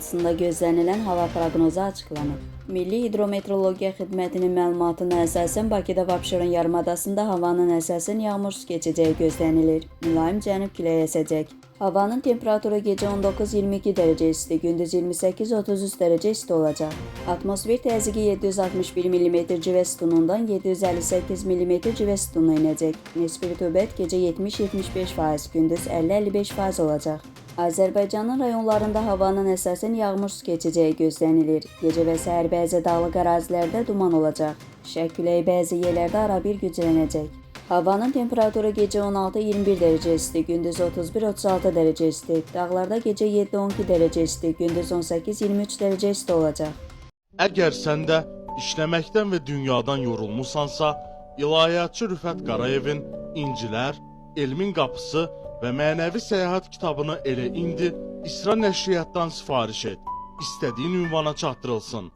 16-sında gözlənilən hava proqnozu açıqlanıb. Milli Hidrometeorologiya Xidmətinin məlumatına əsasən Bakıda və Abşeron yarımadasında havanın əsasən yağmursuz keçəcəyi gözlənilir. Mülayim cənub küləyi əsəcək. Havanın temperaturu gecə 19-22 dərəcə isti, gündüz 28-33 dərəcə isti olacaq. Atmosfer təzyiqi 761 mm civə sütunundan 758 mm civə sütununa inəcək. Nisbi rütubət gecə 70-75%, gündüz 50-55% olacaq. Azərbaycanın rayonlarında havanın əsasən yağmursuz keçəcəyi gözlənilir. Gecə və səhər bəzi dağlıq ərazilərdə duman olacaq. Şərq küləyi bəzi yerlərdə arabir güclənəcək. Havanın temperaturu gecə 16-21 dərəcə isti, gündüz 31-36 dərəcə isti. Dağlarda gecə 7-12 dərəcə isti, gündüz 18-23 dərəcə isti olacaq. Əgər sən də işləməkdən və dünyadan yorulmusansa, İlahiyyatçı Rüfət Qarayevin İncilər, Elmin Qapısı və Mənəvi Səyahət kitabını elə indi İsra nəşriyyatdan sifariş et. İstədiyin ünvana çatdırılsın.